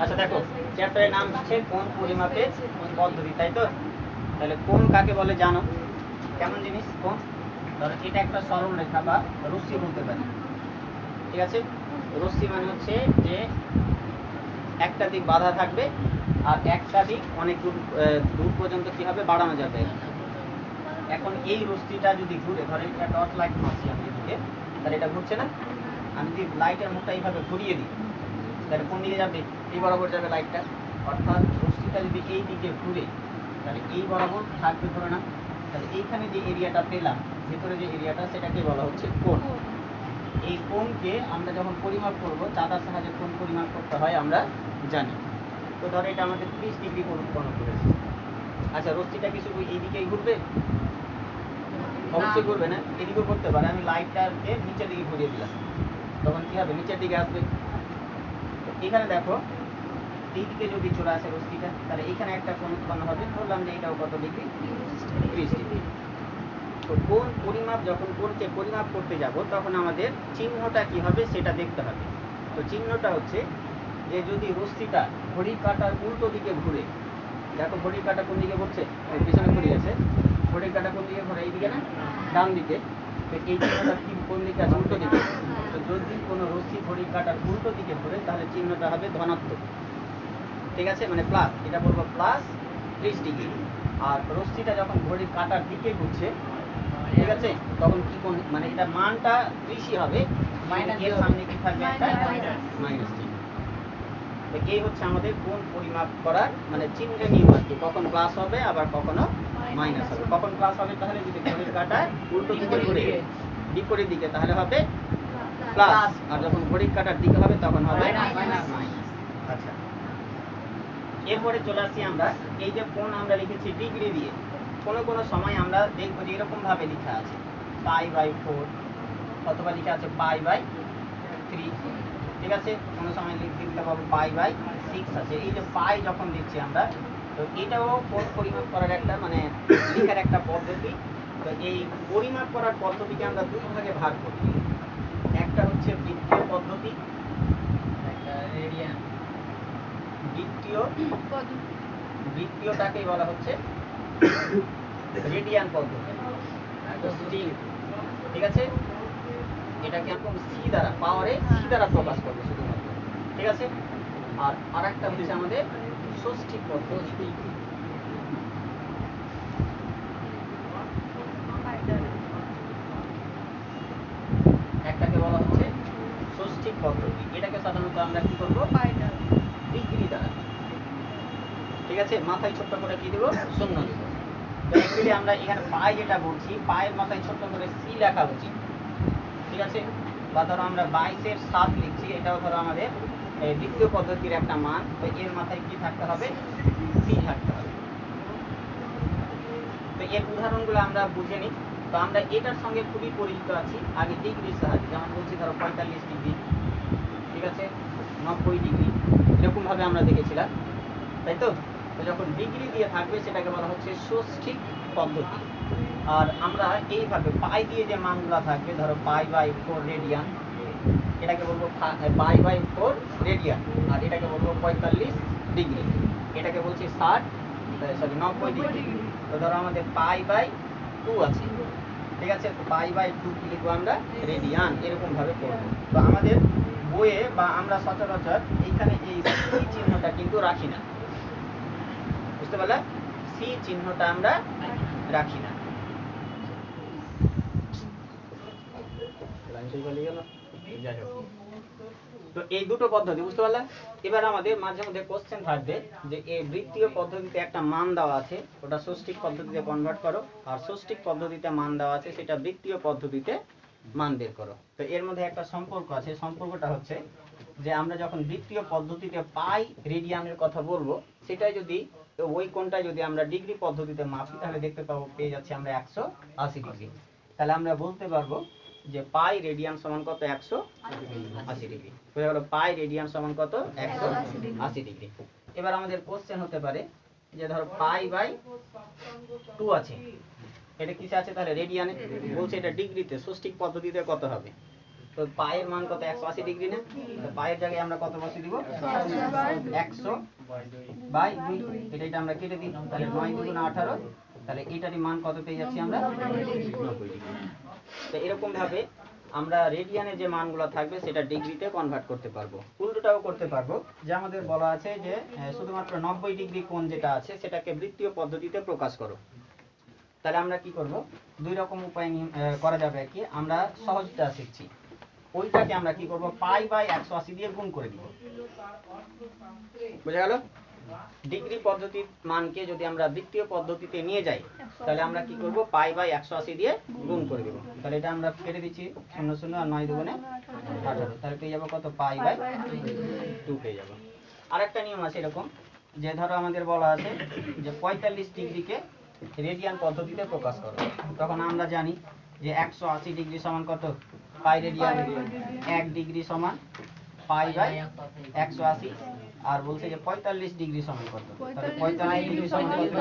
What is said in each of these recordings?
আচ্ছা দেখো, চ্যাপ্টারের নাম হচ্ছে কোণ পরিমাপের পদ্ধতি, তাই তো? তাহলে কোণ কাকে বলে জানো? কেমন জিনিস কোণ? ধরো এটা একটা সরল রেখা বা রশ্মি বলতে পারি, ঠিক আছে? রশ্মি মানে হচ্ছে যে একটা দিক বাধা থাকবে আর একটা দিক অনেক দূর পর্যন্ত কি হবে, বাড়ানো যাবে। এখন এই রশ্মিটা যদি ঘুরে, ধরো এটা টর্চ লাইট মারছি আমি এদিকে, তাহলে এটা ঘুরছে না? আমি যদি লাইটের মুখটা এইভাবে ঘুরিয়ে দিই, তাহলে কোন দিকে যাবে? এই বরাবর যাবে লাইটটা। অর্থাৎ রশ্মিটা যদি এই দিকে ঘুরে, তাহলে এই বরাবর থাকবে, ধরে না? তাহলে এইখানে যে এরিয়াটা পেলাম, ভেতরে যে এরিয়াটা, সেটাকে বলা হচ্ছে কোণ। এই কোণকে আমরা যখন পরিমাপ করব, চাঁদার সাহায্যে কোণ পরিমাপ করতে হয় আমরা জানি। তো ধরো এটা আমাদের 30 ডিগ্রি কোণ উৎপন্ন করেছে। আচ্ছা, রশ্মিটা কি শুধু এইদিকেই ঘুরবে? অবশ্যই ঘুরবে না, এদিকেও করতে পারে। আমি লাইটটাকে নিচের দিকে ঘুরিয়ে দিলাম, তখন কি হবে? নিচের দিকে আসবে। এখানে দেখো, এইদিকে যদি চলে আসে রশ্মিটা, তাহলে এখানে একটা কোণ উৎপন্ন হবে। বললাম যে এটাও কত ডিগ্রি? 30 ডিগ্রি। তো কোণ পরিমাপ, যখন কোণকে পরিমাপ করতে যাব, তখন আমাদের চিহ্নটা কি হবে সেটা দেখতে হবে। তো চিহ্নটা হচ্ছে যে যদি রশ্মিটা ঘড়ির কাঁটার উল্টো দিকে ঘুরে, দেখো ঘড়ির কাঁটা কোন দিকে ঘুরছে? পিছনে ঘুরে গেছে। ঘড়ির কাঁটা কোন দিকে ঘুরে? এইদিকে না, ডান দিকে। তো এই চিহ্নটা কি কোন দিকে আছে? উল্টো দিকে। তো যদি কোনো রশ্মি ঘড়ির কাঁটার উল্টো দিকে ঘুরে, তাহলে চিহ্নটা হবে ধনাত্মক, ঠিক আছে? মানে প্লাস, এটা বলবো প্লাস 30 ডিগ্রি। আর রশ্মিটা যখন ঘড়ির কাঁটার দিকে ঘুরছে, ঠিক আছে, তখন কি কোণ, মানে এটা মানটা 30 হবে, এর সামনে কি থাকবে? একটা মাইনাস চিহ্ন। তো এই হচ্ছে আমাদের কোণ পরিমাপ করার মানে চিহ্নের নিয়ম আর কি। কখন প্লাস হবে আবার কখনো মাইনাস হবে। কখন প্লাস হবে? তাহলে যদি ঘড়ির কাঁটায় উল্টো দিকে ঘুরে বিপরীত দিকে, তাহলে হবে প্লাস। আর যখন ঘড়ির কাঁটার দিকে হবে তখন হবে মাইনাস। আচ্ছা, এরপরে চলে আসছি আমরা, এই যে কোণ আমরা লিখেছি ডিগ্রি দিয়ে। কোনো সময় আমরা দেখবো যে এরকম ভাবে লেখা আছে π/4, অথবা লেখা আছে π/3, ঠিক আছে? কোনো সময় লিখতে পাবো π/6 আছে। এই যে পাই যখন দিচ্ছি আমরা, তো এটাও কোণ পরিমাপ করার একটা মানে লেখার একটা পদ্ধতি। তো এই পরিমাপ করার পদ্ধতিকে আমরা দুই ভাগে ভাগ করি। একটা হচ্ছে বৃত্তীয় পদ্ধতি, একটা রেডিয়ান। বৃত্তীয়টাকেই বলা হচ্ছে রেডিয়ান পদ্ধতি, ঠিক আছে? এটাকে একদম সি দ্বারা, পাওয়ারে সি দ্বারা প্রকাশ করবে শুধুমাত্র, ঠিক আছে? আর আরেকটা হচ্ছে আমাদের ষষ্ঠিক পদ্ধতি। একটাকে বলা হচ্ছে ষষ্ঠিক পদ্ধতি। এটাকে সাধারণত আমরা কি করব? ডিগ্রি দ্বারা, ঠিক আছে? মাথায় ছোট্ট করে কি দেব? শূন্য দেব। তো অ্যাকচুয়ালি আমরা এখানে পাই যেটা বলছি, পায়ের মাথায় ছোট্ট করে সি লেখা উচিত, ঠিক আছে? বা ধরো আমরা 22-এর 7 লিখছি, এটাও ধরো আমাদের দ্বিতীয় পদ্ধতির একটা মান। তো এর মাথায় কি থাকতে হবে? সি থাকতে হবে। তো এর উদাহরণগুলো আমরা বুঝে নিই। তো আমরা এটার সঙ্গে খুবই পরিচিত আছি আগে ডিগ্রির সাহায্যে। যেমন বলছি ধরো 45 ডিগ্রি, ঠিক আছে, 90 ডিগ্রি, এরকমভাবে আমরা দেখেছিলাম, তাই তো? তো যখন ডিগ্রি দিয়ে থাকবে সেটাকে বলা হচ্ছে ষষ্ঠিক পদ্ধতি। আর আমরা এইভাবে পাই দিয়ে যে মানগুলো থাকবে, ধরো π/4 রেডিয়ান, এটাকে বলবো π/4 রেডিয়ান। আর এটাকে বলবো 45 ডিগ্রি, এটাকে বলছি 90 ডিগ্রি। তো ধরো আমাদের π/2 আছে, ঠিক আছে? তো π/2 কি লিখবো আমরা? রেডিয়ান, এরকম ভাবে করবো। তো আমাদের বইয়ে বা আমরা সচরাচর এইখানে এই সি চিহ্নটা কিন্তু রাখি না, বুঝতে পারলে? সি চিহ্নটা আমরা রাখি না। তো এই দুটো পদ্ধতি বুঝতে পারলে? এবার আমাদের মাঝে মধ্যে কোশ্চেন থাকবে যে এই বৃত্তীয় পদ্ধতিতে একটা মান দেওয়া আছে, ওটা ষষ্ঠিক পদ্ধতিতে কনভার্ট করো। আর ষষ্ঠিক পদ্ধতিতে মান দেওয়া আছে, সেটা বৃত্তীয় পদ্ধতিতে মান বের করো। তো এর মধ্যে একটা সম্পর্ক আছে। সম্পর্কটা হচ্ছে যে আমরা যখন বৃত্তীয় পদ্ধতিতে পাই রেডিয়ানের কথা বলবো, সেটাই যদি ওই কোণটা যদি আমরা ডিগ্রি পদ্ধতিতে মাপি, তাহলে দেখতে পাবো পেয়ে যাচ্ছি আমরা 180 ডিগ্রি। তাহলে আমরা বলতে পারবো যে পাই রেডিয়ান সমান কত? 180 ডিগ্রি। হয়ে গেল পাই রেডিয়ান সমান কত? 180 ডিগ্রি। এবার আমাদের কোশ্চেন হতে পারে যে ধরো π/2 আছে, এটা কিসে আছে? তাহলে রেডিয়ানে। বলছে এটা ডিগ্রিতে, ষষ্ঠিক পদ্ধতিতে কত হবে? তো পায়ের মান কত 180 ডিগ্রি না, তো পায়ের জায়গায় আমরা কত বসিয়ে দিব 100 বাই 2, এটা আমরা কেটে দিই, তাহলে 9 দুগুণ 18, তাহলে এটারই মান কত পেয়ে যাচ্ছি আমরা 90 ডিগ্রি। তো এরকম ভাবে আমরা রেডিয়ানে যে মানগুলো থাকবে সেটা ডিগ্রিতে কনভার্ট করতে পারবো। উল্টোটাও করতে পারবো, যে আমাদের বলা আছে যে শুধুমাত্র 90 ডিগ্রি কোণ যেটা আছে সেটাকে বৃত্তীয় পদ্ধতিতে প্রকাশ করো। তাহলে আমরা কি করব, দুই রকম উপায় করা যাবে কি, আমরা সহজটা শিখছি, ওইটাকে আমরা কি করব পাই বাই 180 দিয়ে গুণ করে দিব। বুঝা গেল? ডিগ্রি পদ্ধতির মানকে যদি আমরা বৃত্তীয় পদ্ধতিতে নিয়ে যাই তাহলে আমরা কি করব পাই বাই 180 দিয়ে গুণ করে দেব। তাহলে এটা আমরা কেটে দিচ্ছি 0 0 আর 9 দুগুণে 18, তাহলে পেয়ে যাব কত পাই বাই 2 পেয়ে যাব। আরেকটা নিয়ম আছে এরকম, যে ধরো আমাদের বলা আছে যে 45 ডিগ্রিকে রেডিয়ান পদ্ধতিতে প্রকাশ করো, তখন আমরা জানি যে 180 ডিগ্রি সমান কত পাই রেডিয়ান, 1 ডিগ্রি সমান পাই বাই 180, আর বলছে যে 45 ডিগ্রি সমান কত, তাহলে 45 ডিগ্রি সমান কত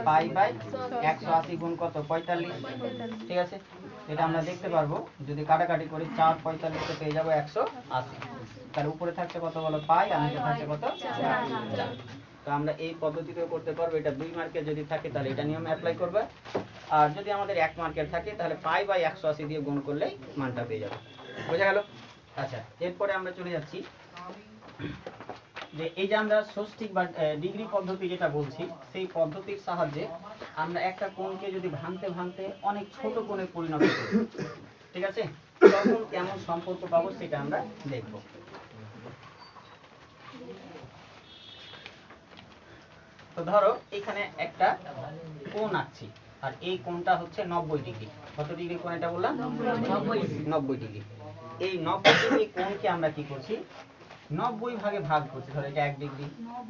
পাই বাই 180 গুণ কত 45। ঠিক আছে, এটা আমরা দেখতে পারবো যদি কাটাকাটি করি, 4 45 তে পেয়ে যাবো 180, তার উপরে থাকছে কত বলো পাই, আর নিচে থাকছে কত 4। তো আমরা এই পদ্ধতিতেও করতে পারবো, এটা 2 মার্কের যদি থাকে তাহলে এটা নিয়ম অ্যাপ্লাই করবে, আর যদি আমাদের 1 মার্কের থাকে তাহলে পাই বাই 180 দিয়ে গুণ করলেই মানটা পেয়ে যাবে। বোঝা গেল? আচ্ছা, এরপরে আমরা চলে যাচ্ছি যে এই যে আমরা ষষ্ঠিক বা ডিগ্রি পদ্ধতি যেটা বলছি, সেই পদ্ধতির সাহায্যে আমরা একটা কোণকে যদি ভাঙতে ভাঙতে অনেক ছোট কোণে পরিণত করি, ঠিক আছে, তখন কেমন সম্পর্ক পাবো সেটা আমরা দেখব। তো ধরো এখানে একটা কোণ আঁকছি, আর এই কোণটা হচ্ছে 90 ডিগ্রি। কত ডিগ্রি কোণ এটা বললাম? 90 ডিগ্রি। এই 90 ডিগ্রি কোণকে আমরা কি করছি 90 ভাগে ভাগ করছি। ধরো এটা 1 degree,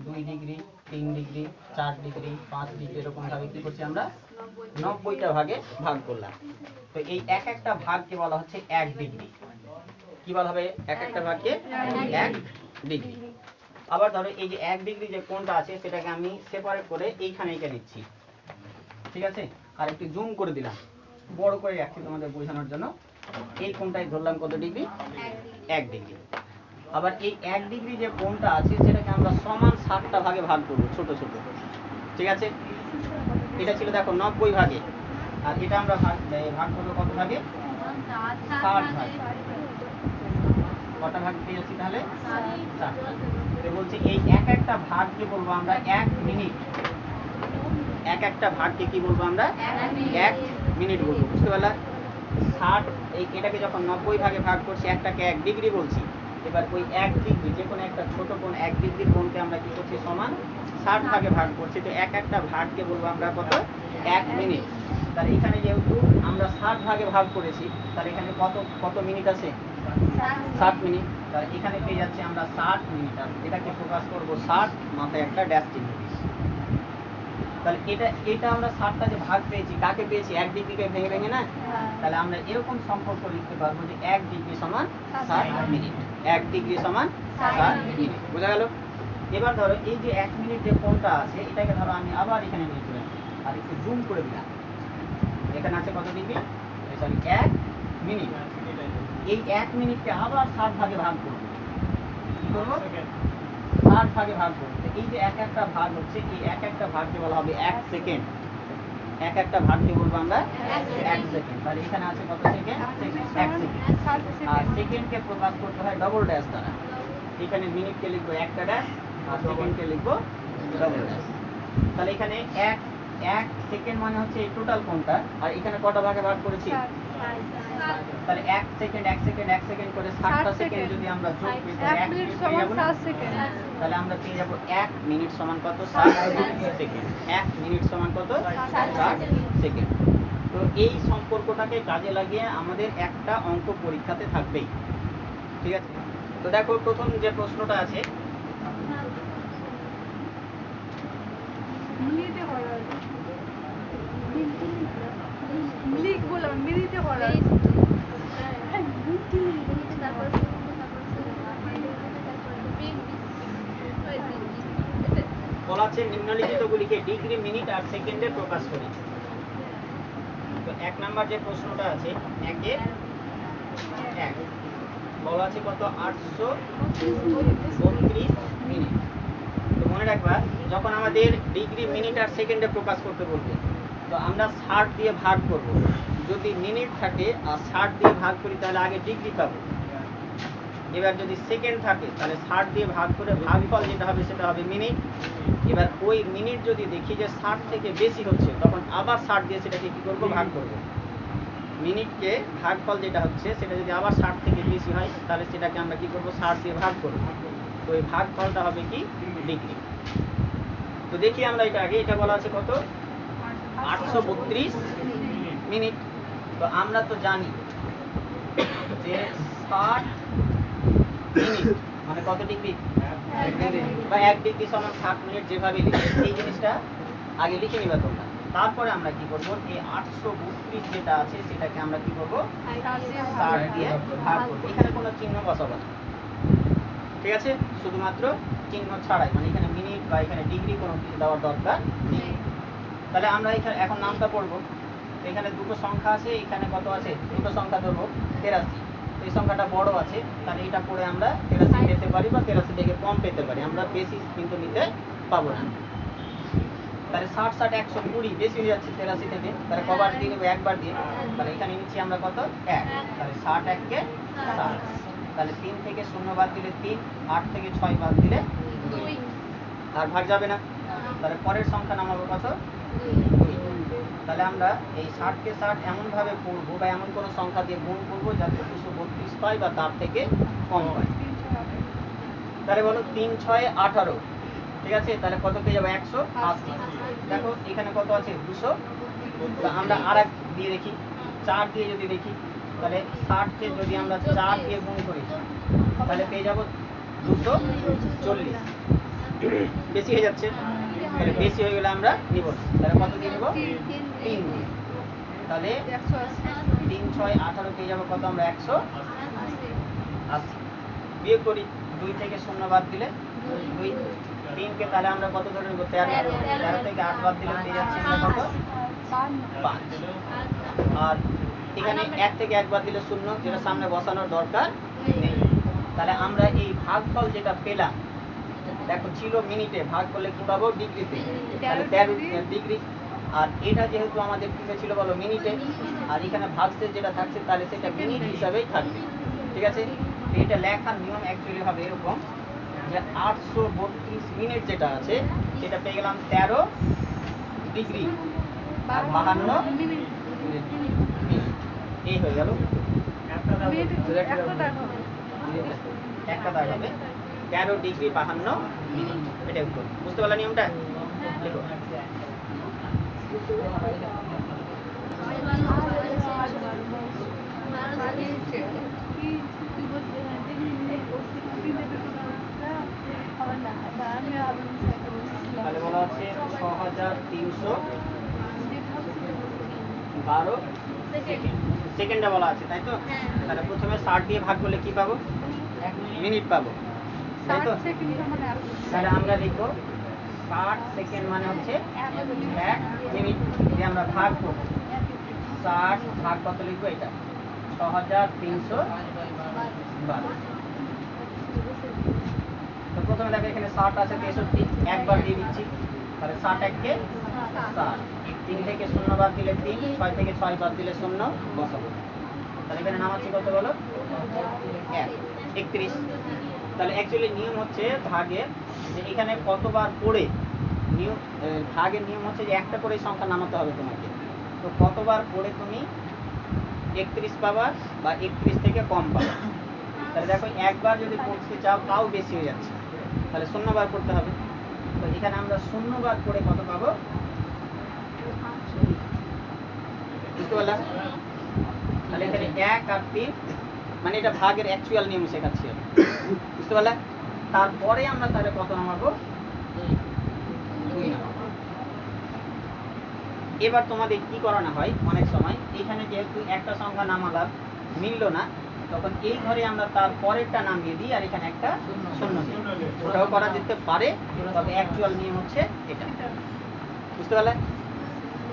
2 degree, 3 degree, 4 degree, 5 degree, এরকম ভাবে কি করছি আমরা 90টা ভাগে ভাগ করলাম। তো এই এক একটা ভাগকে বলা হচ্ছে 1 ডিগ্রি। কি বলা হবে? এক একটা ভাগকে 1 ডিগ্রি। আবার ধরো এই যে 1 ডিগ্রি যে কোণটা আছে সেটাকে আমি সেপারেট করে এইখানে এঁকে দিচ্ছি, ঠিক আছে, আর একটু জুম করে দিলাম, বড় করে রাখছি তোমাদের বোঝানোর জন্য। এই কোণটাই ধরলাম কত ডিগ্রি? 1 ডিগ্রি। আবার এই 1 ডিগ্রি যে কোণটা আছে সেটাকে আমরা সমান 60টা ভাগে ভাগ করব, ছোট ছোট, ঠিক আছে। এটা ছিল দেখো 90 ভাগে, আর এটা আমরা ভাগ করবো কত ভাগে? 60 ভাগে। কটা ভাগ পেয়ে যাচ্ছি তাহলে? 60টা। তো বলছি এই এক একটা ভাগকে বলবো আমরা 1 মিনিট। এক একটা ভাগকে কি বলবো আমরা? 1 মিনিট বলবো। বুঝতে পারলা? 60 এটাকে যখন 90 ভাগে ভাগ করছি, একটাকে 1 ডিগ্রি বলছি। এবার ওই 1 ডিগ্রি যে কোনো একটা ছোট কোণ 1 ডিগ্রির কোণকে আমরা কি করছি সমান 60 ভাগে ভাগ করছি। তো এক একটা ভাগকে বলবো আমরা কত? 1 মিনিট। তাহলে এখানে যেহেতু আমরা 60 ভাগে ভাগ করেছি, তাহলে এখানে কত কত মিনিট আছে? 60 মিনিট। তাহলে এখানে পেয়ে যাচ্ছি আমরা 60 মিনিট, আর এটাকে প্রকাশ করবো 60, মাথায় একটা ড্যাশ চিহ্ন। তাহলে এটা আমরা 60টা যে ভাগ পেয়েছি, কাকে পেয়েছি? 1 ডিগ্রিকে ভেঙে ভেঙে না? তাহলে আমরা এরকম সম্পর্ক লিখতে পারবো যে 1 ডিগ্রি সমান 60 মিনিট। 1 ডিগ্রি সমান 60 মিনিট। বোঝা গেল? এবার ধরো এই যে 1 মিনিট যে কোণটা আছে এটাকে ধরো আমি আবার এখানে নিয়ে চলে আসি, আর একটু জুম করে দিলাম। এখানে আছে কত ডিগ্রি? Sorry 1 minute. এই 1 মিনিটকে আবার 60 ভাগে ভাগ করব। কি করব? 60 ভাগে ভাগ করব। এই যে এক একটা ভাগ হচ্ছে, এই এক একটা ভাগকে বলা হবে 1 সেকেন্ড। এক একটা ভাগকে বলবো আমরা 1 সেকেন্ড। তাহলে এখানে আছে কত সেকেন্ড? 1 সেকেন্ড। আর সেকেন্ডকে প্রকাশ করতে হয় ডবল ড্যাশ দ্বারা। এখানে মিনিটকে লিখবো একটা ড্যাশ, আর সেকেন্ডকে লিখবো ডবল ড্যাশ। তাহলে এখানে 1 সেকেন্ড মানে হচ্ছে এই টোটাল কোণটা, আর এখানে কটা ভাগে ভাগ করেছি? তাহলে 1 সেকেন্ড 1 সেকেন্ড 1 সেকেন্ড করে 60টা সেকেন্ড যদি আমরা যোগ করি তাহলে 1 মিনিট সমান 60 সেকেন্ড। তাহলে আমরা পেয়ে যাব 1 মিনিট সমান কত? 60 সেকেন্ড। 1 মিনিট সমান কত? 60 সেকেন্ড। তো এই সম্পর্কটাকে কাজে লাগিয়ে আমাদের একটা অঙ্ক পরীক্ষাতে থাকবেই, ঠিক আছে। তো দেখো প্রথম যে প্রশ্নটা আছে, মিনিটে হয় লিখবো না, মিনিটে হয়। বলা আছে নিম্নলিখিতগুলিকে ডিগ্রি, মিনিট আর সেকেন্ডে প্রকাশ করি। তো 1 নাম্বার যে প্রশ্নটা আছে, একে 1 বলা আছে কত 832 মিনিট। তো মনে রাখবা যখন আমাদের ডিগ্রি মিনিট আর সেকেন্ডে প্রকাশ করতে বলবে তো আমরা 60 দিয়ে ভাগ করব। যদি মিনিট থাকে আর 60 দিয়ে ভাগ করি তাহলে আগে ডিগ্রি পাবো। এবার যদি সেকেন্ড থাকে তাহলে 60 দিয়ে ভাগ করে ভাগফল যেটা হবে সেটা হবে মিনিট। এবার ওই মিনিট যদি দেখি যে 60 থেকে বেশি হচ্ছে তখন আবার 60 দিয়ে সেটাকে কি করব ভাগ করব। মিনিটকে ভাগফল যেটা হচ্ছে সেটা যদি আবার 60 থেকে বেশি হয় তাহলে সেটাকে আমরা কি করব 60 দিয়ে ভাগ করব। তো এই ভাগফলটা হবে কি ডিগ্রি। তো দেখি আমরা এটা আগে, এটা বলা আছে কত 832 মিনিট। তো আমরা তো জানি যে 60 মিনিট মানে কত ডিগ্রি বা 1 ডিগ্রি সমান 60 মিনিট যেভাবে লিখি এই জিনিসটা আগে লিখে নিবা তোমরা। তারপরে আমরা কি করব এই 832 যেটা আছে সেটাকে আমরা কি করব 60 দিয়ে ভাগ করব। এখানে কোনো চিহ্ন বসাবো না, ঠিক আছে, শুধুমাত্র চিহ্ন ছাড়াই, মানে এখানে মিনিট বা এখানে ডিগ্রি কোনো কিছু দেওয়ার দরকার নেই। তাহলে আমরা এখানে এখন নামটা পড়বো। এখানে দুটো সংখ্যা আছে, এখানে কত আছে দুটো সংখ্যা ধরবো 83। এই সংখ্যাটা বড় আছে তাহলে এটা পড়ে আমরা 83 পেতে পারি বা 83 থেকে কম পেতে পারি, আমরা বেশি কিন্তু নিতে পাবো না। তাহলে 60 60 120 বেশি হয়ে যাচ্ছে 83 থেকে, তাহলে কবার দিয়ে দেবো একবার দিয়ে, তাহলে এখানে নিচ্ছি আমরা কত 1, তাহলে 60 1 কে 60, তাহলে 3 থেকে 0 বাদ দিলে 3, 8 থেকে 6 বাদ দিলে 2, আর ভাগ যাবে না, তাহলে পরের সংখ্যা নামাবো কত 2। তাহলে আমরা এই 60 কে 60 এমন ভাবে পড়বো বা এমন কোনো সংখ্যা দিয়ে গুণ করবো যাতে 232 পাই বা তার থেকে কম পাই। তাহলে বলো 3 6 18, ঠিক আছে, তাহলে কত পেয়ে যাবো 180। দেখো এখানে কত আছে 200, তো আমরা আরেক দিয়ে দেখি 4 দিয়ে যদি দেখি তাহলে 60 কে যদি আমরা 4 দিয়ে গুণ করি তাহলে পেয়ে যাবো 240, বেশি হয়ে যাচ্ছে, তাহলে বেশি হয়ে গেলে আমরা নিব না, তাহলে কত দিয়ে নিব 3 দিয়ে, তাহলে 3 6 18 পেয়ে যাবো কত আমরা 180। বিয়োগ করি 2 থেকে 0 বাদ দিলে 2, 3 কে তাহলে আমরা কত ধরে নেব 13, 13 থেকে 8 বাদ দিলে পেয়ে যাচ্ছে আমরা কত 5, আর এখানে 1 থেকে 1 বাদ দিলে 0, যেটা সামনে বসানোর দরকার নেই। তাহলে আমরা এই ভাগফল যেটা পেলাম দেখো ছিল মিনিটে, ভাগ করলে কি পাবো ডিগ্রিতে, তাহলে 13 ডিগ্রি, আর এটা যেহেতু আমাদের কি ছিল বলো মিনিটে, আর এখানে ভাগশেষ যেটা থাকছে তাহলে সেটা মিনিট হিসাবেই থাকবে, ঠিক আছে। এটা লেখার নিয়ম অ্যাকচুয়ালি হবে এরকম যে 832 মিনিট যেটা আছে সেটা পেয়ে গেলাম 13 ডিগ্রি আর 52 মিনিট, এই হয়ে গেল একটা দাগ হবে 13 ডিগ্রি 52 মিনিট। এটা উত্তর, বুঝতে পারলা নিয়মটা? দেখো তাহলে বলা আছে 6312 সেকেন্ডে বলা আছে, তাই তো? তাহলে প্রথমে 60 দিয়ে ভাগ করলে কি পাবো মিনিট পাবো, তাই তো? তাহলে আমরা লিখবো 60 সেকেন্ড মানে হচ্ছে 1 মিনিট দিয়ে আমরা ভাগ করবো, 60 ভাগ কত লিখবো এটা 6312। তো প্রথমে দেখো এখানে 60 আছে 63, একবার দিয়ে দিচ্ছি, তাহলে 60 1 কে 60, 3 থেকে 0 বাদ দিলে 3, 6 থেকে 6 বাদ দিলে 0 বসাবো, তাহলে এখানে নামাচ্ছি কত হলো 1, 31। তাহলে অ্যাকচুয়ালি নিয়ম হচ্ছে ভাগের যে এখানে কতবার পড়ে নিয়ম, ভাগের নিয়ম হচ্ছে যে একটা করে সংখ্যা নামাতে হবে তোমাকে, তো কতবার পড়ে তুমি 31 পাবা বা 31 থেকে কম পাবা। তাহলে দেখো একবার যদি পড়তে চাও তাও বেশি হয়ে যাচ্ছে, তাহলে 0 বার করতে হবে, তো এখানে আমরা 0 বার করে কত পাবো বুঝতে পারলাম? তাহলে এখানে 1 আর 3 মানে এটা ভাগের অ্যাকচুয়াল নিয়ম শেখাচ্ছি আমি, বুঝতে পারলাম? তারপরে আমরা তাহলে কত নামাবো 2 নামাবো। এবার তোমাদের কি করানো হয় অনেক সময় এখানে যেহেতু একটা সংখ্যা নামালাম মিললো না, তখন এই ঘরে আমরা তার পরেরটা নামিয়ে দিই আর এখানে একটা শূন্য দিই, ওটাও করা যেতে পারে, তবে অ্যাকচুয়াল নিয়ম হচ্ছে এটা, বুঝতে পারলে?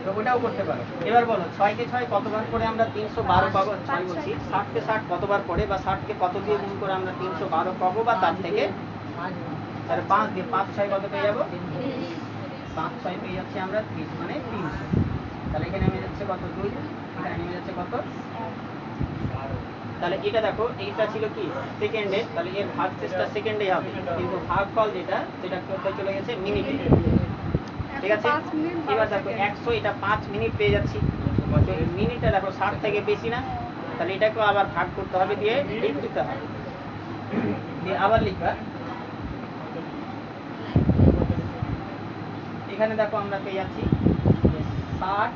তো ওটাও করতে পারো। এবার বলো 6 কে 6 কতবার করে আমরা 312 পাবো? 6 বলছি, 60 কে 60 কতবার করে বা 60 কে কত দিয়ে গুণ করে আমরা 312 পাবো বা তার থেকে তাহলে 5 দিয়ে 5 6 কত পেয়ে যাবো? 5 6 পেয়ে যাচ্ছে আমরা 30 মানে 300। তাহলে এখানে নেমে যাচ্ছে কত? 2, এখানে নেমে যাচ্ছে কত? তাহলে এটা দেখো, এইটা ছিল কি সেকেন্ডে, তাহলে এর ভাগশেষটা সেকেন্ডে হবে, কিন্তু ভাগফল যেটা সেটা করতে চলে গেছে মিনিটে। ঠিক আছে, এবার দেখো 100, এটা 5 মিনিট পেয়ে যাচ্ছি। তো এই মিনিটটা দেখো 60 থেকে বেশি না, তাহলে এটাকেও আবার ভাগ করতে হবে, দিয়ে লিখ দিতে হবে, দিয়ে আবার লিখবা। এখানে দেখো আমরা পেয়ে যাচ্ছি 60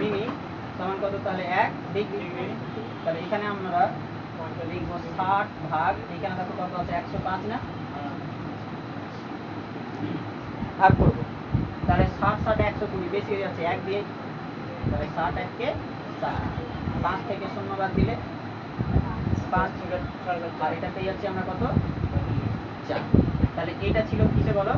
মিনিট সমান কত? তাহলে 1 ডিগ্রি। তাহলে এখানে আমরা লিখবো 60 ভাগ, এখানে দেখো কত আছে? 105 না, ভাগ করবো। তাহলে 60 60 120 বেশি হয়ে যাচ্ছে 1 দিয়ে, তাহলে 60 1 কে 60, 5 থেকে 0 বাদ দিলে 5, আর এটা পেয়ে যাচ্ছি আমরা কত? 4। তাহলে এটা ছিল কিসে বলো?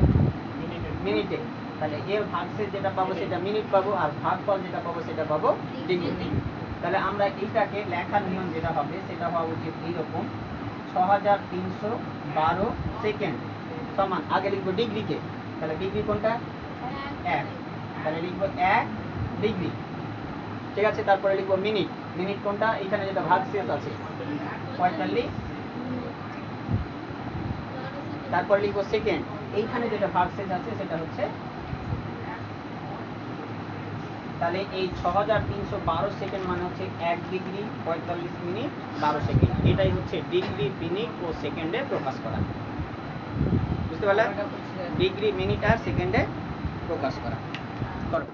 মিনিটে। তাহলে এর ভাগশেষ যেটা পাবো সেটা মিনিট পাবো, আর ভাগফল যেটা পাবো সেটা পাবো ডিগ্রি। তাহলে আমরা এইটাকে লেখার নিয়ম যেটা হবে সেটা হওয়া উচিত এইরকম, 6312 সেকেন্ড সমান, আগে লিখবো ডিগ্রিকে, তাহলে ডিগ্রি কোনটা? 1, তাহলে লিখবো 1 ডিগ্রি। ঠিক আছে, তারপরে লিখবো মিনিট, মিনিট কোনটা? এখানে যেটা ভাগশেষ আছে 45, তারপর লিখবো সেকেন্ড, এইখানে যেটা ভাগশেষ আছে সেটা হচ্ছে, তাহলে এই 6312 সেকেন্ড মানে হচ্ছে 1 ডিগ্রি 45 মিনিট 12 সেকেন্ড। এটাই হচ্ছে ডিগ্রি, মিনিট ও সেকেন্ডে প্রকাশ করা। বুঝতে পারলে? ডিগ্রি, মিনিট আর সেকেন্ডে প্রকাশ করা। করো।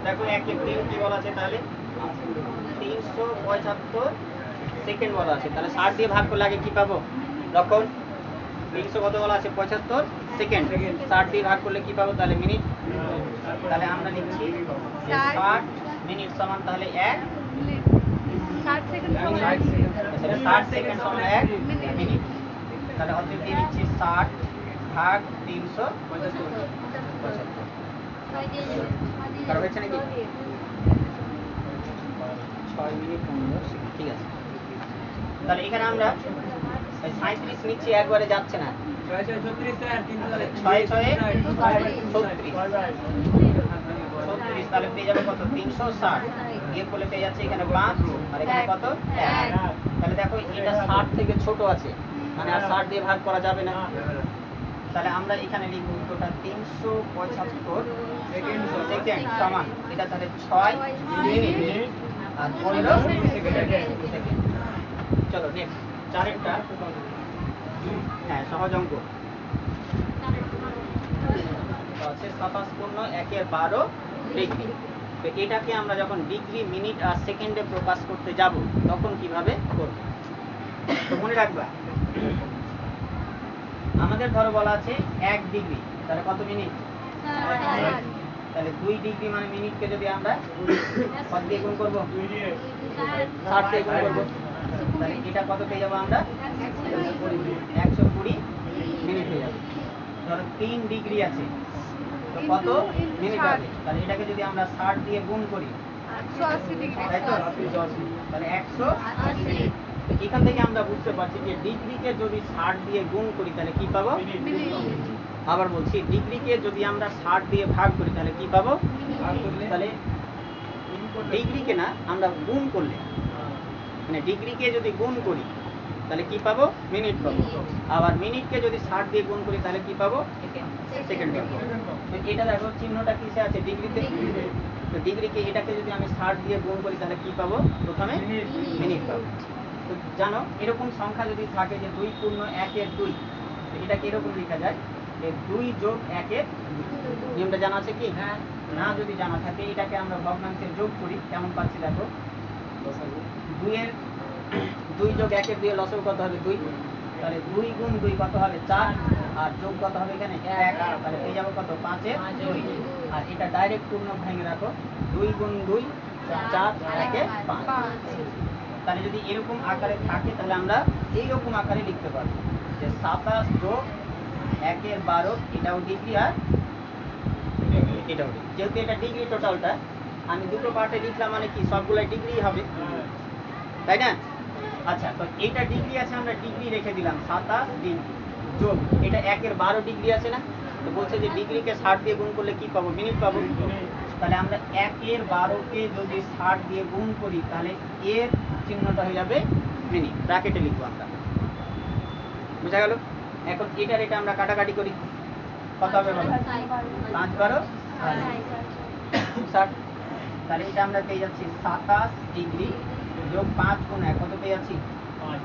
দেখো 1 কে 3 কি বলা আছে? তাহলে 375 সেকেন্ড বলা আছে। তাহলে 60 দিয়ে ভাগ করলে আগে কি পাবো? লক্ষণ 300 কত বলা আছে? 75 সেকেন্ড। 60 দিয়ে ভাগ করলে কি পাবো? তাহলে মিনিট। তাহলে আমরা লিখছি 60 মিনিট সমান তাহলে 1 60 সেকেন্ড 60 সেকেন্ড সমান 1 মিনিট। তাহলে অতএব দিয়ে লিখছি 60 ভাগ 375। কারো হয়েছে নাকি? 6 মিনিট 15 সেকেন্ড। ঠিক আছে, তাহলে এখানে আমরা 37 নিচ্ছি, একবারে যাচ্ছে না। 6 6 36, তাহলে পেয়ে যাবে কত? 360। এর ফলে পেয়ে যাচ্ছে এখানে 5, আর এখানে কত? 1। তাহলে দেখো এটা 60 থেকে ছোট আছে, মানে আর 60 দিয়ে ভাগ করা যাবে না। তাহলে আমরা এখানে লিখব উত্তরটা 375 সেকেন্ড সমান, এটা তাহলে 6 মিনিট আর 15 সেকেন্ড। চলো নেক্সট, চারেরটা, হ্যাঁ সহজ অঙ্ক আছে 57.1/12 ডিগ্রি। তো এটাকে আমরা যখন ডিগ্রি, মিনিট আর সেকেন্ডে প্রকাশ করতে যাব তখন কিভাবে করব? তো মনে রাখবা, আমাদের ধরো বলা আছে 1 ডিগ্রি, তাহলে কত মিনিট? তাহলে 2 ডিগ্রি মানে মিনিটকে যদি আমরা কত দিয়ে গুণ করবো? 60 দিয়ে গুণ করবো। তাহলে এটা কত পেয়ে যাবো আমরা? 120 মিনিট হয়ে যাবে। ধরো 3 ডিগ্রি আছে, তো কত মিনিট হবে? তাহলে এটাকে যদি আমরা 60 দিয়ে গুণ করি, 180 ডিগ্রি, তাই তো? তাহলে 180। এখান থেকে আমরা বুঝতে পারছি যে ডিগ্রিকে যদি 60 দিয়ে গুণ করি তাহলে কি পাবো? আবার বলছি, ডিগ্রিকে যদি আমরা 60 দিয়ে ভাগ করি তাহলে কি পাবো? তাহলে ডিগ্রিকে না, আমরা গুণ করলে, মানে ডিগ্রিকে যদি গুণ করি তাহলে কি পাবো? মিনিট পাবো। আবার মিনিটকে যদি 60 দিয়ে গুণ করি তাহলে কি পাবো? সেকেন্ড পাবো। তো এটা দেখো চিহ্নটা কিসে আছে? ডিগ্রিতে। তো ডিগ্রিকে, এটাকে যদি আমি 60 দিয়ে গুণ করি তাহলে কি পাবো? প্রথমে মিনিট পাবো। তো জানো এরকম সংখ্যা যদি থাকে যে 2 পূর্ণ 1 2, তো এটাকে এরকম লেখা যায় যে 2 যোগ 1 নিয়মটা জানা আছে কি? না যদি জানা থাকে এটাকে আমরা ভগ্নাংশে যোগ করি, কেমন পাচ্ছি দেখো। 2 যোগ 1 2 লসগু কত হবে? 2। তাহলে 2 গুণ 2 কত হবে? 4, আর যোগ কত হবে এখানে? 1। তাহলে পেয়ে যাবো কত? 5 এ 2। আর এটা ডাইরেক্ট পূর্ণ ভেঙে রাখো, 2 গুণ 2 4, 1 এ 5। তাহলে যদি এরকম আকারে থাকে তাহলে আমরা এইরকম আকারে লিখতে পারবো যে 27 যোগ 1 এর 12 এটাও ডিগ্রি আর এটাও ডিগ্রি। যেহেতু এটা ডিগ্রি টোটালটা আমি দুটো পার্টে লিখলাম মানে কি সবগুলাই ডিগ্রি হবে, তাই না? আচ্ছা, তো এটা ডিগ্রি আছে, আমরা ডিগ্রি রেখে দিলাম 27 ডিগ্রি যোগ এটা 1 এর 12 ডিগ্রি আছে না, তো বলছে যে ডিগ্রিকে 60 দিয়ে গুণ করলে কি পাবো? মিনিট পাবো। তাহলে আমরা 1 এর 12 কে যদি 60 দিয়ে গুণ করি তাহলে এর চিহ্নটা হয়ে যাবে মিনিট, ব্র্যাকেটে লিখবো আমরা। বুঝা গেল? এখন এটার এটা আমরা কাটাকাটি করি, কত হবে বলো? 5 12 60। তাহলে এটা আমরা পেয়ে যাচ্ছি 27 ডিগ্রি যোগ 5 গুণ 1 কত পেয়ে যাচ্ছি?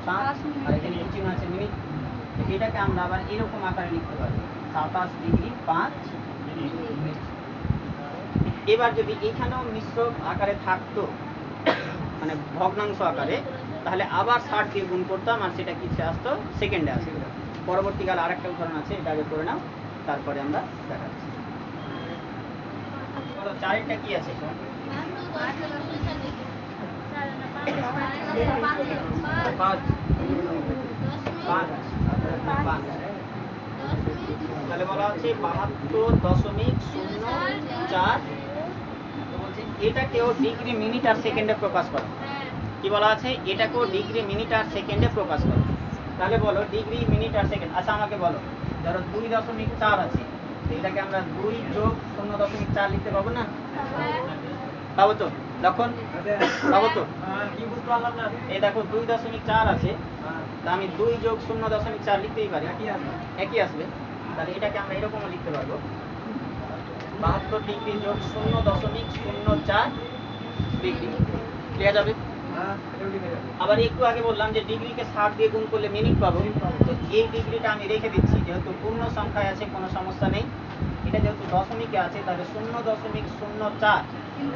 5। আর এখানে কি চিহ্ন আছে? মিনিট। তো এটাকে আমরা আবার এরকম আকারে লিখতে পারি 27 ডিগ্রি 5 মিনিট। এবার যদি এখানেও মিশ্র আকারে থাকতো মানে ভগ্নাংশ আকারে, তাহলে আবার 60 দিয়ে গুণ করতাম আর সেটা কিসে আসতো? সেকেন্ডে আসতো। পরবর্তীকালে আরেকটা উদাহরণ আছে, এটা আগে করে নাও, তারপরে আমরা দেখাচ্ছি। বলো 4 কি আছে? 5 তাহলে বলা আছে 72.04। তো বলছে এটাকেও ডিগ্রি মিনিট আর সেকেন্ডে প্রকাশ করো। কি বলা আছে? এটাকেও ডিগ্রি মিনিট আর সেকেন্ডে প্রকাশ করো। তাহলে বলো ডিগ্রি মিনিট আর সেকেন্ড। আচ্ছা আমাকে বলো, ধরো 2.4 আছে, তো এটাকে আমরা 2 যোগ 0.4 লিখতে পাবো না? পাবো তো? লক্ষণ পাবো তো? কি বুঝতে পারলাম না। এই দেখো 2.4 আছে, তা আমি 2 যোগ 0.4 লিখতেই পারি, একই আসবে। তাহলে এটাকে আমরা এরকমও লিখতে পারবো 72 ডিগ্রি যোগ 0.04 ডিগ্রি। ক্লিয়ার যাবে? আবার একটু আগে বললাম যে ডিগ্রিকে 60 দিয়ে গুণ করলে মিনিট পাবো, তো এই ডিগ্রিটা আমি রেখে দিচ্ছি, যেহেতু পূর্ণ সংখ্যায় আছে কোনো সমস্যা নেই। এটা যেহেতু দশমিকে আছে তাহলে 0.04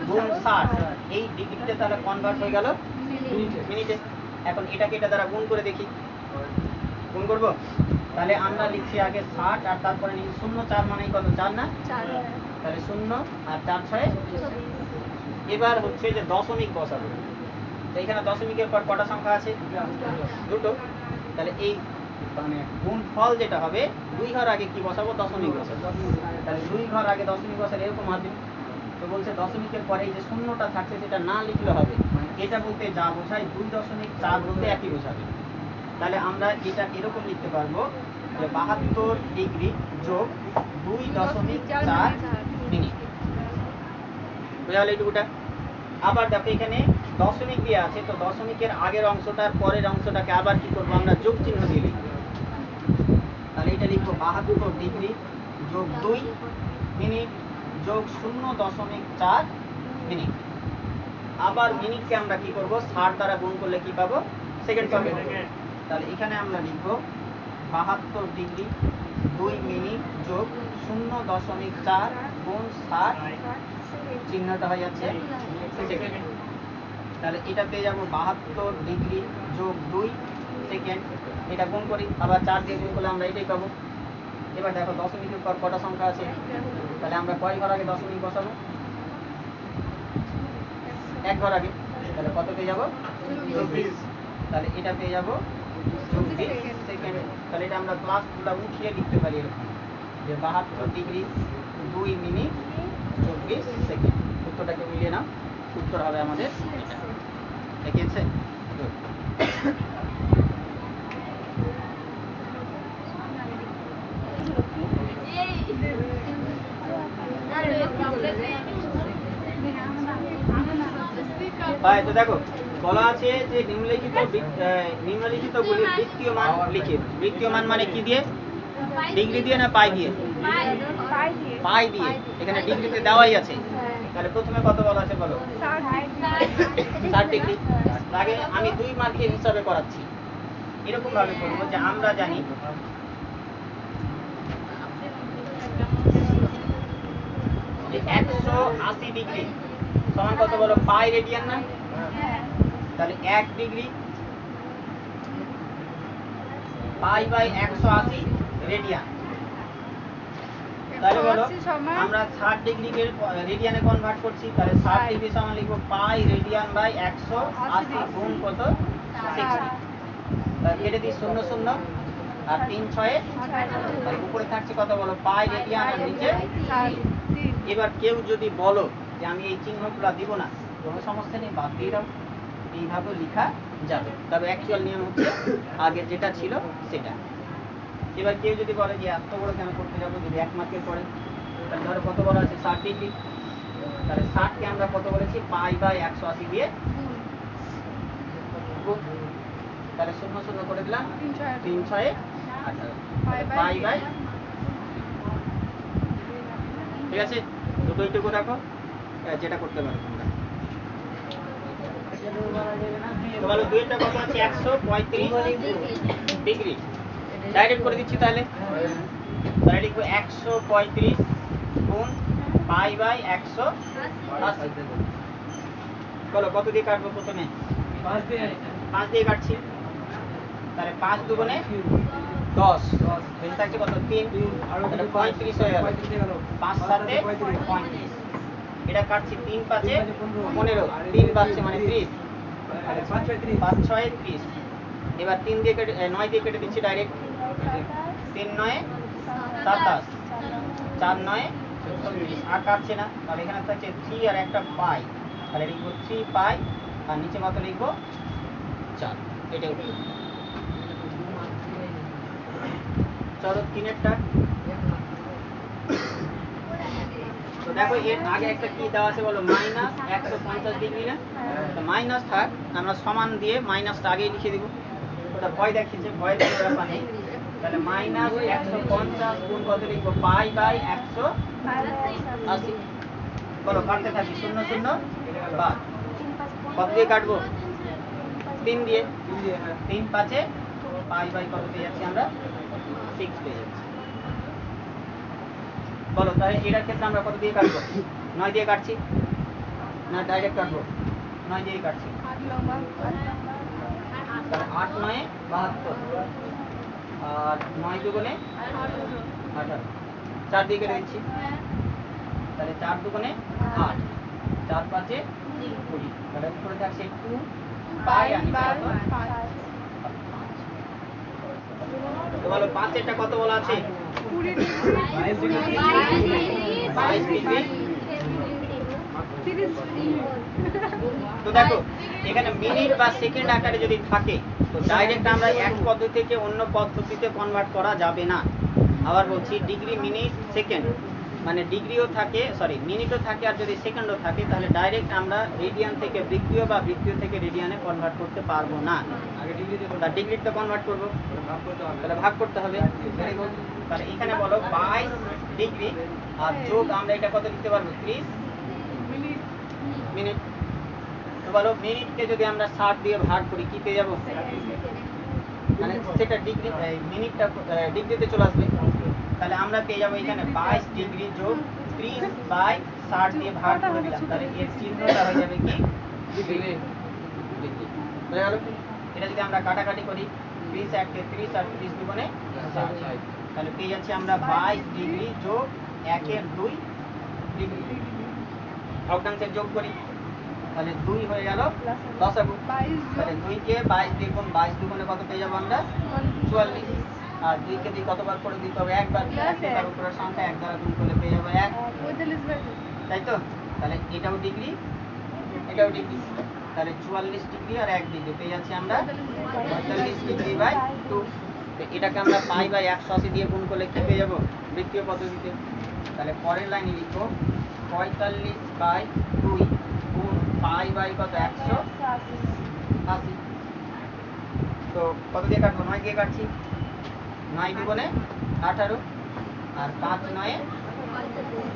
গুণ 60, এই ডিগ্রিতে তাহলে কনভার্ট হয়ে গেল মিনিটে। এখন এটাকে এটা দ্বারা গুণ করে দেখি, গুণ করব। তাহলে আমরা লিখছি আগে 60 আর তারপরে লিখি 0.4 মানে কত? 4 না? তাহলে 0 আর 4 6। এবার হচ্ছে যে দশমিক বসাবো। তো এখানে দশমিকের পর কটা সংখ্যা আছে? দুটো। তাহলে এই মানে গুণ ফল যেটা হবে 2 ঘর আগে কি বসাবো? দশমিক বসাবো। তাহলে 2 ঘর আগে দশমিক বসালে এরকম হবে। তো বলছে দশমিকের পরে এই যে শূন্যটা থাকছে সেটা না লিখলে হবে, এটা বলতে যা বোঝায় 2.4 বলতে একই বোঝাবে। তাহলে আমরা এটা এরকম লিখতে পারবো যে 72 ডিগ্রি যোগ 2.4 মিনিট। বোঝা গেল এইটুকুটা? আবার দেখো এখানে দশমিক দিয়ে আছে, তো দশমিকের আগের অংশটার পরের অংশটাকে আবার কি করবো? আমরা যোগ চিহ্ন দিয়ে লিখবো। তাহলে এটা লিখবো 72 ডিগ্রি যোগ 2 মিনিট যোগ 0.4 মিনিট। আবার মিনিটকে আমরা কি করব? 60 দ্বারা গুণ করলে কি পাবো? সেকেন্ড পাবো। তাহলে এখানে আমরা লিখবো 72 ডিগ্রি 2 মিনিট যোগ 0.4 গুণ 60, চিহ্নটা হয়ে যাচ্ছে সেকেন্ড। তাহলে এটা পেয়ে যাবো 72 ডিগ্রি যোগ 2 সেকেন্ড। এটা গুণ করি, আবার 4 দিয়ে গুণ করলে আমরা এটাই পাবো। এবার দেখো দশমিকের পর কটা সংখ্যা আছে? তাহলে আমরা কয় ঘর আগে দশমিক বসাবো? 1 ঘর আগে। তাহলে কত পেয়ে যাবো? 24। তাহলে এটা পেয়ে যাবো 24 সেকেন্ড। তাহলে এটা আমরা ক্লাসগুলো উঠিয়ে লিখতে পারি এরকম যে 72 ডিগ্রি 2 মিনিট 24 সেকেন্ড। উত্তরটাকে মিলিয়ে নাও, উত্তর হবে আমাদের এটা। দেখিয়েছে? তো দেখো বলা আছে যে নিম্নলিখিতগুলি বৃত্তীয় মান লিখে। বৃত্তীয় মান মানে কি দিয়ে? ডিগ্রি দিয়ে না পাই দিয়ে? পাই দিয়ে। এখানে ডিগ্রিতে দেওয়াই আছে। তাহলে প্রথমে কত বলা আছে বলো? 60 ডিগ্রি। আগে আমি 2 মার্কের হিসাবে করাচ্ছি। এরকম ভাবে করবো যে আমরা জানি 180 ডিগ্রি সমান কত বলো? পাই রেডিয়ান না? তাহলে 1 ডিগ্রি পাই বাই 180 রেডিয়ান। তাহলে বলো আমরা 60 ডিগ্রিকে রেডিয়ানে কনভার্ট করছি, তাহলে 60 ডিগ্রি সমান লিখবো পাই রেডিয়ান বাই 180 গুণ কত? 60। তাহলে কেটে দিই 0 0, আর 3 6 আর উপরে থাকছে কত বলো পাই রেডিয়ান আর নিচে এবার কেউ যদি বলো যে আমি এই চিহ্নগুলো দিব না কোনো সমস্যা নেই, বাদ দিয়ে দাও, এইভাবে লেখা যাবে, তবে অ্যাকচুয়াল নিয়ম হচ্ছে আগে যেটা ছিল সেটা। এবার কেউ যদি বলে যে এত বড় কেন করতে যাবো, যদি 1 মার্কের পড়ে, তাহলে ধরো কত বড় আছে 60 ডিগ্রি, তাহলে 60 কে আমরা কত বলেছি পাই বাই 180 দিয়ে গুণ। তাহলে 0 0 করে দিলাম 3 6 18 পাই বাই, ঠিক আছে। দুটোইটুকু রাখো, যেটা করতে পারো তোমরা। তোমার দুইটা কত আছে 135 ডিগ্রি, ডাইরেক্ট করে দিচ্ছি তাহলে লিখবো 135 গুণ পাই বাই 180। বলো কত দিয়ে কাটবো প্রথমে? 5 দিয়ে কাটছি, তাহলে 5 দুগুণে 10, বেশি থাকছে কত 3, তাহলে 35 হয়ে গেল, 5 7 35। এটা কাটছি 3 5 15, 3 বাড়ছে মানে 30, 5 6 30। এবার 3 দিয়ে কেটে 9 দিয়ে কেটে দিচ্ছি ডাইরেক্ট, 3 9 27, 4 9 36, আর কাটছে না, তাহলে এখানে থাকছে 3 আর একটা পাই, তাহলে লিখবো 3 পাই আর নিচে কত লিখবো 4। এটাই উত্তর। চলো 3এরটা। তো দেখো এর আগে একটা কি দেওয়া আছে বলো, মাইনাস 150 ডিগ্রি না, তো মাইনাস থাক, আমরা সমান দিয়ে মাইনাসটা আগেই লিখে দিব, ওটা ভয় দেখিয়েছে, ভয় দেওয়ার ব্যাপার নেই। তাহলে মাইনাস 150 গুণ কত লিখবো পাই বাই 180। বলো কাটতে থাকি 0 0 বাদ, কত দিয়ে কাটবো 3 দিয়ে, 3 5 পাই বাই কত পেয়ে যাচ্ছি আমরা 6 পেয়ে যাচ্ছি। বলো তাহলে এটার ক্ষেত্রে আমরা কত দিয়ে কাটবো? 9 দিয়ে কাটছি না ডাইরেক্ট কাটবো? 9 দিয়ে কাটছি, তাহলে 8 9 72 আর 9 দুগুণে 18, 4 দিয়ে কেটে দিচ্ছি, তাহলে 4 দুগুণে 8, 4 5 20, তাহলে উপরে থাকছে 2 পাই আর নিচে কত 5। তো বলো 5 এরটা কত বলা আছে 22 ডিগ্রি। তো দেখো এখানে মিনিট বা সেকেন্ড আকারে যদি থাকে তো ডাইরেক্ট আমরা এক পদ্ধতি থেকে অন্য পদ্ধতিতে কনভার্ট করা যাবে না। আবার বলছি ডিগ্রি মিনিট সেকেন্ড মানে ডিগ্রিও থাকে, সরি মিনিটও থাকে, আর যদি সেকেন্ডও থাকে তাহলে ডাইরেক্ট আমরা রেডিয়ান থেকে বৃত্তীয় বা বৃত্তীয় থেকে রেডিয়ানে কনভার্ট করতে পারবো না। আগে ডিগ্রিতে কনভার্ট করবো, তাহলে ভাগ করতে হবে। তাহলে এখানে বলো 22 ডিগ্রি আর যোগ আমরা এটা কত লিখতে পারবো 30 মিনিট। তো বলো মিনিটকে যদি আমরা 60 দিয়ে ভাগ করি কি পেয়ে যাবো, মানে সেটা ডিগ্রি মিনিটটা ডিগ্রিতে চলে আসবে, তাহলে আমরা পেয়ে যাবো এখানে 22 ডিগ্রি যোগ 30 বাই 60 দিয়ে ভাগ করে দিলাম, তাহলে এর চিহ্নটা হয়ে যাবে কি ডিগ্রি। বুঝে গেল? এটা যদি আমরা কাটাকাটি করি 30 1 কে 30 আর 30 দুগুণে 60, তাহলে পেয়ে যাচ্ছি আমরা 22 ডিগ্রি যোগ 1 এর 2 ডিগ্রি। ভগ্নাংশের যোগ করি তাহলে 2 হয়ে গেল 10 আগুন, তাহলে 2 কে 22 দিয়ে গুণ 22 দুগুণে কত পেয়ে যাবো আমরা 44, আর 2 কে দিয়ে কতবার করে দিতে হবে একবার, তার উপরের সংখ্যা 1 দ্বারা গুণ করলে পেয়ে যাবো 1, তাই তো? তাহলে এটাও ডিগ্রি এটাও ডিগ্রি, তাহলে 44 ডিগ্রি আর 1 ডিগ্রি পেয়ে যাচ্ছি আমরা 45 ডিগ্রি বাই 2। এটাকে আমরা পাই বাই 180 দিয়ে গুণ করলে কি পেয়ে যাবো বৃত্তীয় পদ্ধতিতে। তাহলে পরের লাইনে লিখবো 45 বাই 2 গুণ পাই বাই কত 180। তো কত দিয়ে কাটবো 9 দিয়ে কাটছি, 9 দুগুণে 18 আর 5 9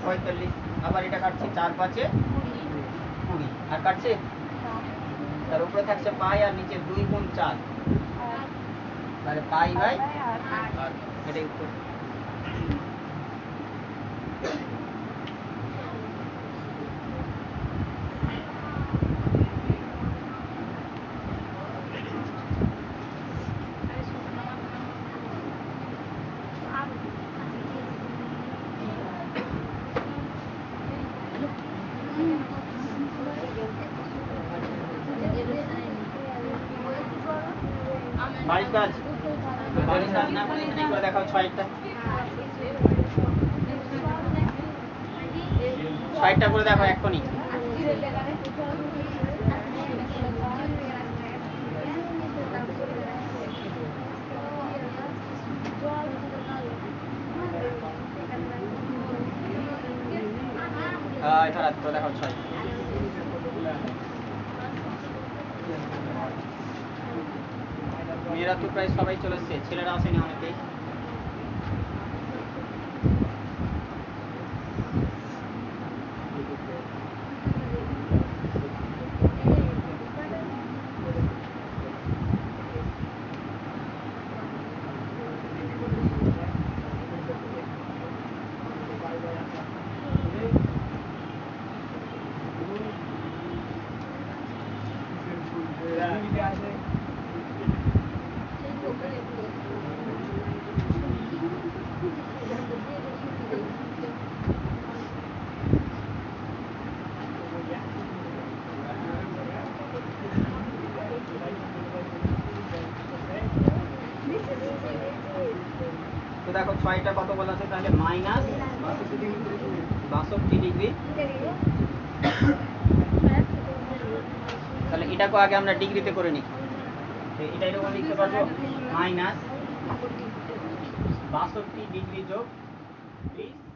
45, আবার এটা কাটছি 4 5 20 আর কাটছে, তার উপরে থাকছে পাই আর নিচে 2 গুণ 4, তাহলে পাই বাই 8, এটাই উত্তর। কাজ বাড়ির কাজ না করে এখানে করে দেখাও 6টা 6টা করে দেখো এখনই এটা রাত করে দেখাও 6 মেয়েরা তো প্রায় সবাই চলে এসছে ছেলেরা আসেনি অনেকেই তো দেখো 6টা কত বলা আছে তাহলে মাইনাস 62 ডিগ্রি তাহলে এটাকে আগে আমরা ডিগ্রিতে করে নিই তো এটা এরকম লিখতে পারবো মাইনাস 62 ডিগ্রি যোগ 30